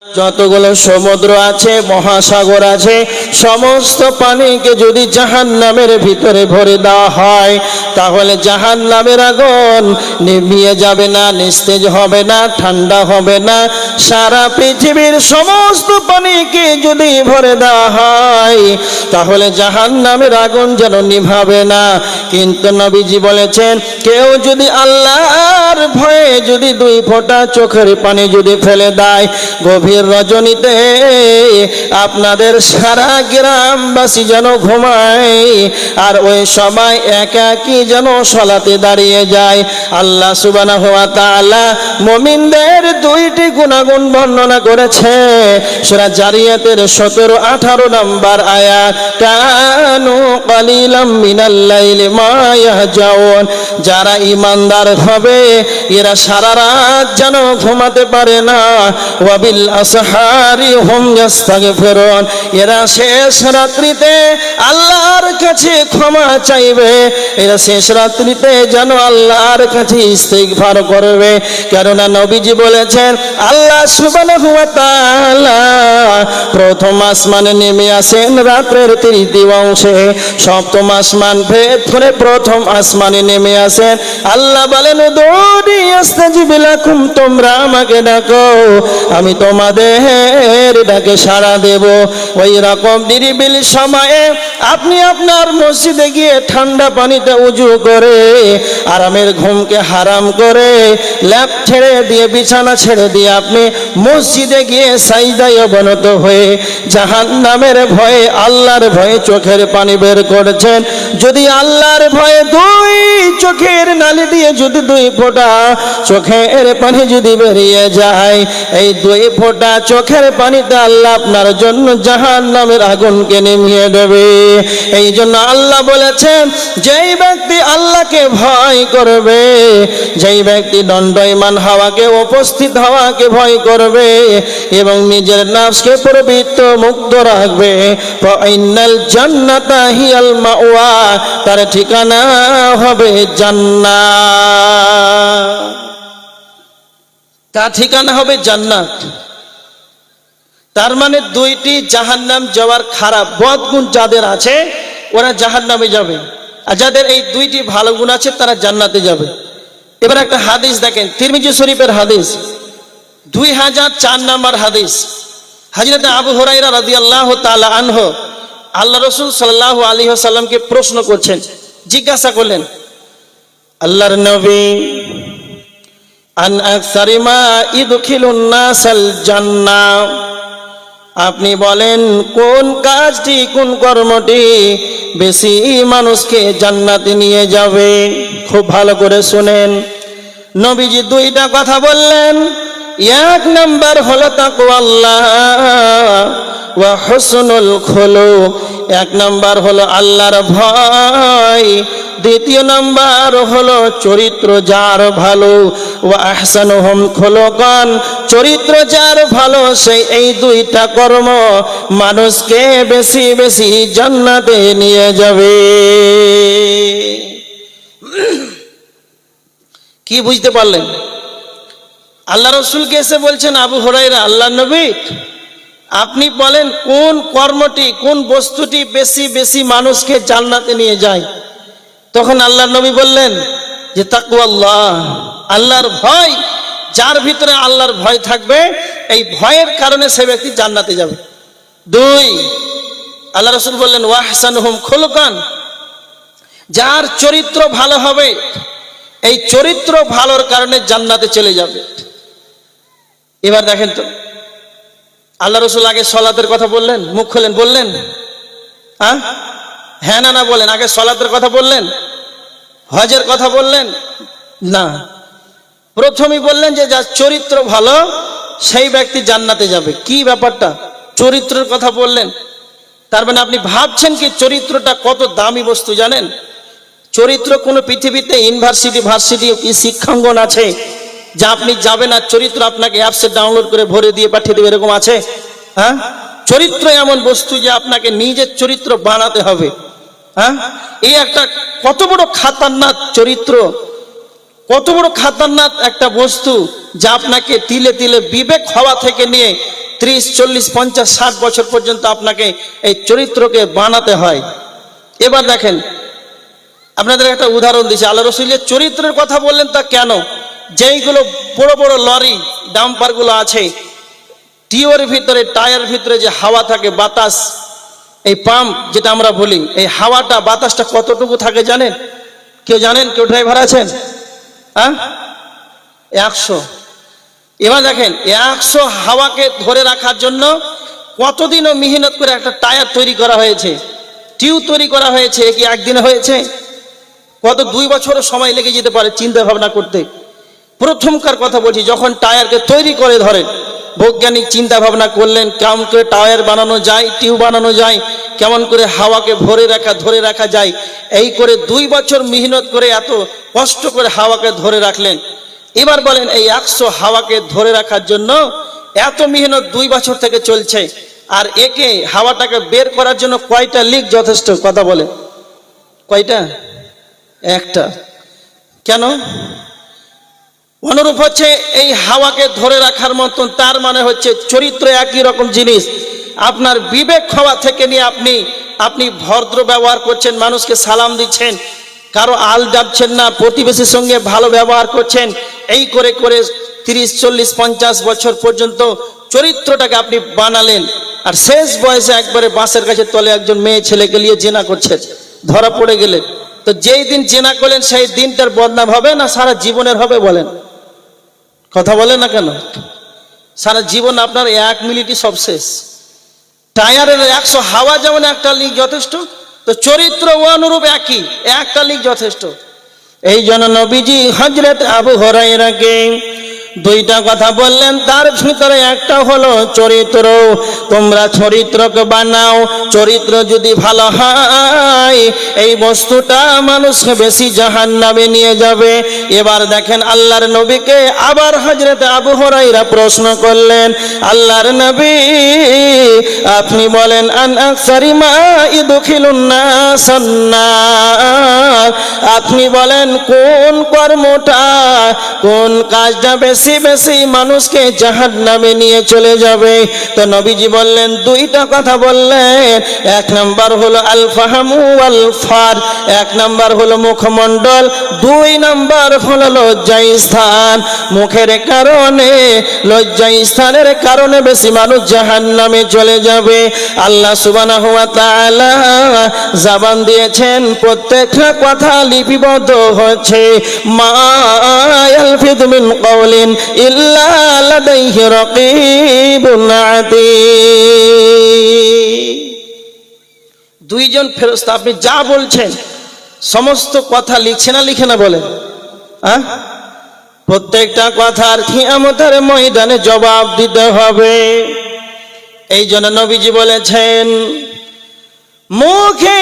যতগুলো সমুদ্র আছে, মহাসাগর আছে, সমস্ত পানিকে যদি জাহান্নামের ভিতরে ভরে দেওয়া হয়, তাহলে জাহান্নামের আগুন নিভিয়ে যাবে না, নিস্তেজ হবে না, ঠান্ডা হবে না। সারা পৃথিবীর সমস্ত পানিকে যদি ভরে দেওয়া হয়, তাহলে জাহান্নামের আগুন যেন নিভাবে না। কিন্তু নবীজি বলেছেন, কেউ যদি আল্লাহর ভয়ে যদি 2 ফোঁটা চোখের পানি যদি ফেলে দেয় গভীর রজনীতে, আপনাদের সারা গ্রামবাসী যেন ঘুমায়, আর ওই সময় একাকী যেন সালাতে দাঁড়িয়ে যায়। আল্লাহ সুবহানাহু ওয়া তাআলা মুমিনদের 2টি গুণাগুণ বর্ণনা করেছে সূরা জারিয়াতের 17-18 নম্বর আয়াত। কানু কালিলাম মিনাল লাইলি মা ইয়াহজাউন, যারা ঈমানদার হবে এরা সারা রাত যেন ঘুমাতে পারে না। ওয়াবিল আসহারি হুম ইস্তাগফিরুন, এরা শেষ রাত্রিতে আল্লাহর কাছে ক্ষমা চাইবে, এরা শেষ রাত্রিতে যেন আল্লাহর কাছে ইস্তিগফার করবে। কেননা নবীজি বলেছেন, আল্লাহ সুবহানাহু ওয়া তাআলা প্রথম আসমানে নেমে আসেন রাতের 3য় অংশে, সপ্তম আসমান ভেদ করে প্রথম আসমানে নেমে আসেন। আল্লাহ বলেন, উদুনি আস্তাজিব লাকুম, তোমরা আমাকে ডাকো আমি তোমাদের ডাকে সাড়া দেব। ওই রকম নিরিবিলি সময়ে আপনি আপনার মসজিদে গিয়ে ঠান্ডা পানিতে উজু করে আরামের ঘুমকে হারাম করে ল্যাপ ছেড়ে দিয়ে বিছানা ছেড়ে দিয়ে আপনি মসজিদে গিয়ে সাজদায় অবনত হয়ে জাহান্নামের ভয়ে আল্লাহর ভয়ে চোখের পানি বের করেছেন। যদি আল্লাহর ভয়ে 2 চোখের নালি দিয়ে যদি 2 ফোঁটা চোখের পানি যদি বেরিয়ে যায়, এই 2 ফোঁটা চোখের পানিতে আল্লাহ আপনার জন্য জাহান্নামের আগুনকে নিভিয়ে দেবে। এই জন্য আল্লাহ বলেছেন, যেই ব্যক্তি আল্লাহকে ভয় করবে, যেই ব্যক্তি দণ্ডায়মান হওয়াকে উপস্থিত হওয়াকে ভয় করবে এবং নিজের নফসকে পবিত্র মুক্ত রাখবে, ফাইনাল জান্নাতা হিয়াল মাওয়া, তার ঠিকানা হবে জান্নাত, তার ঠিকানা হবে জান্নাত। তার মানে 2টি জাহান্নাম যাওয়ার খারাপ বদগুণ যাদের আছে ওরা জাহান্নামে যাবে, আর যাদের এই 2টি ভালো গুণ আছে তারা জান্নাতে যাবে। এবার একটা হাদিস দেখেন, তিরমিজি শরীফের হাদিস, 2004 নম্বর হাদিস। হযরত আবু হুরায়রা রাদিয়াল্লাহু তাআলা আনহু আল্লাহ রাসূল সাল্লাল্লাহু আলাইহি ওয়াসাল্লামকে প্রশ্ন করছেন, জিজ্ঞাসা করলেন, আল্লাহর নবী, আন আকসারি মা ইদখিলুন নাসাল জান্নাহ, আপনি বলেন কোন কাজটি কোন কর্মটি বেশি মানুষকে জান্নাতে নিয়ে যাবে? খুব ভালো করে শুনেন, নবীজি 2টা কথা বললেন। 1 নাম্বার হলো তাকওয়াল্লাহ ওয়া হুসনুল খুলুক, 1 নাম্বার হলো আল্লাহর ভয়, 2য় নাম্বার হলো চরিত্র যার ভালো, ওয়া আহসানুহুম খুলুকান, চরিত্র যার ভালো সেই এই 2টা কর্ম মানুষকে বেশি বেশি জান্নাতে নিয়ে যাবে। কি বুঝতে পারলেন? আল্লাহ রাসূলকে এসে বলছেন, আবু হুরায়রা, আল্লাহর নবী আপনি বলেন কোন কর্মটি কোন বস্তুটি বেশি বেশি মানুষকে জান্নাতে নিয়ে যায়? তখন আল্লাহর নবী বললেন যে তাকওয়াল্লাহ, আল্লাহর ভয়, যার ভিতরে আল্লাহর ভয় থাকবে এই ভয়ের কারণে সে ব্যক্তি জান্নাতে যাবে। 2, আল্লাহ রাসূল বললেন ওয়া আহসানুহুম খুলুকান, যার চরিত্র ভালো হবে এই চরিত্র ভালোর কারণে জান্নাতে চলে যাবে। এবার দেখেন তো, আল্লাহ রাসূল আগে সালাতের কথা বললেন, মুখ খুলেন বললেন, হ্যাঁ না বলেন, আগে সালাতের কথা বললেন, হজের কথা বললেন না, প্রথমেই বললেন যে যার চরিত্র ভালো সেই ব্যক্তি জান্নাতে যাবে। কি ব্যাপারটা? চরিত্রের কথা বললেন, তার মানে আপনি ভাবছেন কি চরিত্রটা কত দামি বস্তু জানেন? চরিত্র কোনো পৃথিবীতে ইউনিভার্সিটি ভার্সিটি কি শিক্ষাঙ্গন আছে যা আপনি যাবেন আর চরিত্র আপনাকে অ্যাপসে ডাউনলোড করে ভরে দিয়ে পাঠিয়ে দেবে, এরকম আছে? চরিত্র এমন বস্তু যে আপনাকে নিজের চরিত্র বানাতে হবে। এই একটা কত বড় খাতারনাক চরিত্র, কত বড় খাতারনাক একটা বস্তু যা আপনাকে তিলে তিলে বিবেক হওয়া থেকে নিয়ে 30, 40, 50, 60 বছর পর্যন্ত আপনাকে এই চরিত্রকে বানাতে হয়। এবার দেখেন, আপনাদের একটা উদাহরণ দিচ্ছি। আল্লাহ রাসূলের চরিত্রের কথা বললেন, তা কেন? যেইগুলো বড় বড় লরি ডাম্পারগুলো আছে, টিওর ভিতরে, টায়ার ভিতরে যে হাওয়া থাকে, বাতাস, এই পাম্প যেটা আমরা বলি, এই হাওয়াটা, বাতাসটা কতটুকু থাকে জানেন? কেউ জানেন? কেউ ড্রাইভার আছেন? হ্যাঁ, 100। এবার দেখেন, 100 হাওয়াকে ধরে রাখার জন্য কতদিনও মেহনত করে একটা টায়ার তৈরি করা হয়েছে, টিউব তৈরি করা হয়েছে। কি একদিনে হয়েছে? কত 2 বছরও সময় লেগে যেতে পারে চিন্তা ভাবনা করতে। প্রথমকার কথা বলছি, যখন টায়ারকে তৈরি করে ধরেন, বৈজ্ঞানিক চিন্তা ভাবনা করলেন কেমন করে টায়ার বানানো যায়, টিউব বানানো যায়, কেমন করে হাওয়াকে ধরে রাখা যায়। এই করে 2 বছর মেহনত করে এত কষ্ট করে হাওয়াকে ধরে রাখলেন। এবার বলেন, এই 100 হাওয়াকে ধরে রাখার জন্য এত মেহনত 2 বছর থেকে চলছে, আর একে হাওয়াটাকে বের করার জন্য কয়টা লিক যথেষ্ট? কথা বলে কয়টা? একটা। কেন? অনুরূপ হচ্ছে এই হাওয়াকে ধরে রাখার মতন, তার মানে হচ্ছে চরিত্র একই রকম জিনিস। আপনার বিবেক হওয়া থেকে নিয়ে আপনি ভদ্র ব্যবহার করছেন, মানুষকে সালাম দিচ্ছেন, কারো আল ডাবছেন না, প্রতিবেশীর সঙ্গে ভালো ব্যবহার করছেন, এই করে করে 30, 40, 50 বছর পর্যন্ত চরিত্রটাকে আপনি বানালেন। আর শেষ বয়সে একবারে বাঁশের কাছে তলে একজন মেয়ে ছেলেকে নিয়ে জেনা করছেন, ধরা পড়ে গেলেন। তো যেই দিন জেনা করলেন সেই দিনটার বদনাম হবে না সারা জীবনের হবে? বলেন, কথা বলেন না কেন? সারা জীবন আপনার 1 মিনিটই সব শেষ। টায়ারের 100 হাওয়া যেমন একটা লিক যথেষ্ট, তো চরিত্র অনুরূপ একই, একটা লিক যথেষ্ট। এই জন্য নবীজি হযরত আবু হুরায়রাকে 2টা কথা বললেন, তার ভিতরে একটা হলো চরিত্র। তোমরা চরিত্রকে বানাও, চরিত্র যদি ভালো হয় এই বস্তুটা মানুষকে বেশি জাহান্নামে নিয়ে যাবে। এবার দেখেন, আল্লাহর নবীকে আবার হযরত আবু হুরায়রা প্রশ্ন করলেন, আল্লাহর নবী আপনি বলেন, আন আকসারি মা ইদখিলুন নাসান নার, আপনি বলেন কোন কর্মটা, কোন কাজটা বেশি বেশি মানুষকে জাহান্নামে নিয়ে চলে যাবে? তো নবীজি বললেন, 2টা কথা বললেন। 1 নাম্বার হলো আল ফাহমু ওয়াল ফার, 1 নাম্বার হলো মুখমণ্ডল, 2 নাম্বার হলো লজ্জাস্থান। মুখের কারণে, লজ্জাস্থানের কারণে বেশি মানুষ জাহান্নামে চলে যাবে। আল্লাহ সুবহানাহু ওয়া তাআলা জবান দিয়েছেন, প্রত্যেকটা কথা লিপিবদ্ধ হচ্ছে। মা ইয়ালফিযু মিন কাওলিন ইল্লা লাদাইহি রাকীবুন আতীদ। 2 জন ফেরেশতা আপনি যা বলছেন সমস্ত কথা লিখছে না, লিখে না? বলেন, হ্যাঁ, প্রত্যেকটা কথার কিয়ামতের ময়দানে জবাব দিতে হবে। এই জন্য নবীজি বলেছেন, মুখে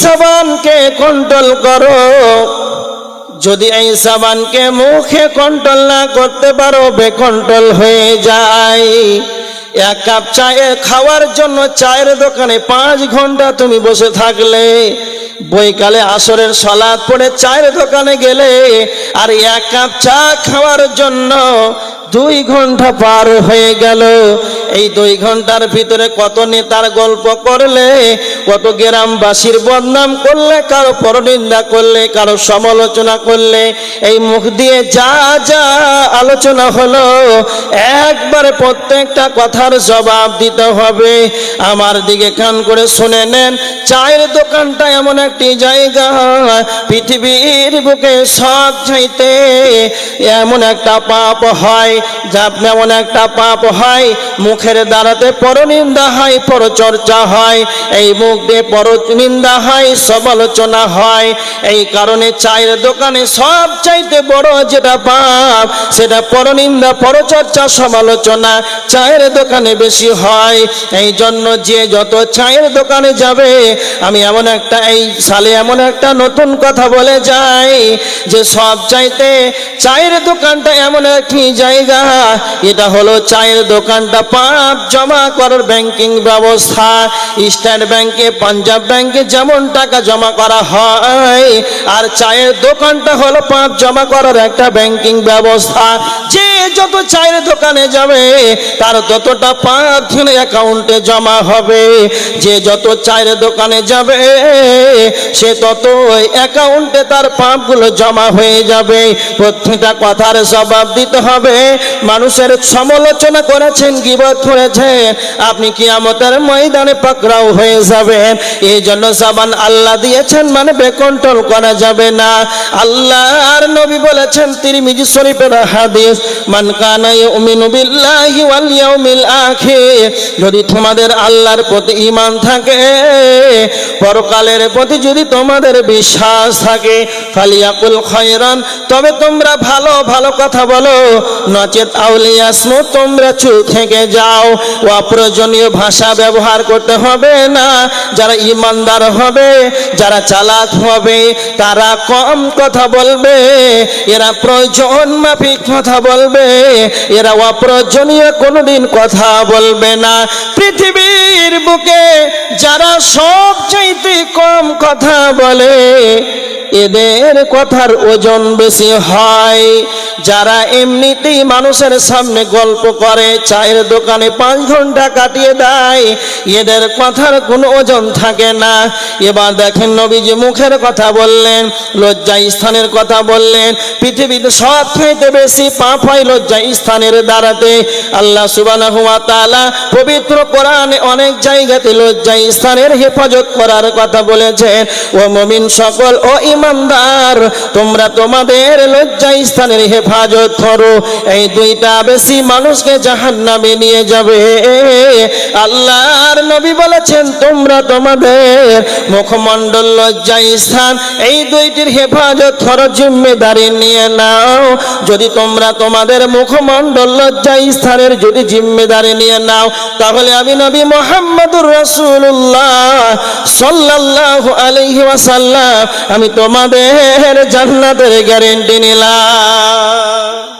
জবানকে কন্ট্রোল করো, যদি এই জবানকে মুখে কন্ট্রোল না করতে পারো বেকন্ট্রোল হয়ে যায়। 1 কাপ চায়ে খাওয়ার জন্য চায়ের দোকানে 5 ঘন্টা তুমি বসে থাকলে, বৈকালে আসরের সালাত পড়ে চায়ের দোকানে গেলে, আর 1 কাপ চা খাওয়ার জন্য 2 ঘন্টা পার হয়ে গেল। এই 2 ঘন্টার ভিতরে কত নেতার গল্প করলে, কত গ্রামবাসীর বদনাম করলে, কারো পরনিন্দা করলে, কারো সমালোচনা করলে। এই মুখ দিয়ে যা যা আলোচনা হলো একবারে প্রত্যেকটা কথার জবাব দিতে হবে। আমার দিকে কান করে শুনে নেন, চায়ের দোকানটা এমন একটি জায়গা, পৃথিবীর বুকে সব চাইতে এমন একটা পাপ হয়, যেমন একটা পাপ হয় মুখের দ্বারাতে পরনিন্দা হয়, পরচর্চা হয়, এই মুখ দিয়ে পরনিন্দা হয়, সমালোচনা হয়। এই কারণে চায়ের দোকানে সব চাইতে বড় যেটা পাপ, সেটা পরনিন্দা, পরচর্চা, সমালোচনা চায়ের দোকানে বেশি হয়। এই জন্য যে যত চায়ের দোকানে যাবে, আমি এমন একটা এই সালে এমন একটা নতুন কথা বলে যাই যে সব চাইতে চায়ের দোকানটা এমন একটি জায়গা, এটা হলো চায়ের দোকানটা পাপ জমা করার ব্যাংকিং ব্যবস্থা। স্টেট ব্যাংকে, পাঞ্জাব ব্যাংকে যেমন টাকা জমা করা হয়, আর চায়ের দোকানটা হলো পাপ জমা করার একটা ব্যাংকিং ব্যবস্থা। যে যত চায়ের দোকানে যাবে তার ততটা পাপ অ্যাকাউন্টে জমা হবে। যে যত চায়ের দোকানে যাবে সে তত অ্যাকাউন্টে তার পাপগুলো জমা হয়ে যাবে। প্রত্যেকটা কথার জবাব দিতে হবে। মানুষের সমালোচনা করেছেন, গীবত করেছেন, আপনি কিয়ামতের ময়দানে পাকড়াও হয়ে যাবেন। এই জন্য জবান আল্লাহ দিয়েছেন, মানে কন্ট্রোল করা যাবে না। আল্লাহর নবী বলেছেন তিরমিজি শরীফের হাদিস, মান কানা ইউমিনু বিল্লাহি ওয়াল ইয়াউমিল আখির, যদি তোমাদের আল্লাহর প্রতি ঈমান থাকে, পরকালের প্রতি যদি তোমাদের বিশ্বাস থাকে, ফালিয়াকুল খায়রান, তবে তোমরা ভালো ভালো কথা বলো, নচেত আউলিয়াসমু, তোমরা চুপ থেকে যাও। অপ্রয়োজনীয় ভাষা ব্যবহার করতে হবে না। যারা ঈমানদার হবে, যারা চালাক হবে, তারা কম কথা বলবে, এরা প্রয়োজন মাফিক কথা বলবে, এরা অপ্রয়োজনীয় কোনোদিন কথা বলবে না। পৃথিবীর বুকে যারা সবচাইতে কম কথা বলে এদের কথার ওজন বেশি হয়। যারা এমনিতেই মানুষের সামনে গল্প করে, চায়ের দোকানে 5 ঘন্টা কাটিয়ে দেয়, এদের কথার কোনো ওজন থাকে না। এবার দেখেন নবীজি মুখের কথা বললেন, লজ্জা স্থানের কথা বললেন। পৃথিবীতে সব থেকে বেশি পাপ হয় লজ্জা স্থানের দ্বারাতে। আল্লাহ সুবহানাহু ওয়া তাআলা পবিত্র কোরআনে অনেক জায়গাতে লজ্জা স্থানের হেফাজত করার কথা বলেছেন। ও মুমিন সকল, ও ইমানদার, তোমরা তোমাদের লজ্জা স্থানের হেফাজত করো। এই দুইটা বেশি মানুষকে জাহান্নামে নিয়ে যাবে। আল্লাহর নবী বলেছেন তোমরা তোমাদের মুখমণ্ডল, লজ্জা স্থান, এই দুইটির হেফাজত করার জিম্মেদারি নিয়ে নাও। যদি তোমরা তোমাদের মুখমণ্ডল, লজ্জা স্থানের যদি জিম্মেদারি নিয়ে নাও, তাহলে আমি নবী মুহাম্মদুর রাসূলুল্লাহ সাল্লাল্লাহু আলাইহি ওয়াসাল্লাম, আমি তোমাদের জান্নাতের গ্যারান্টি নিলাম।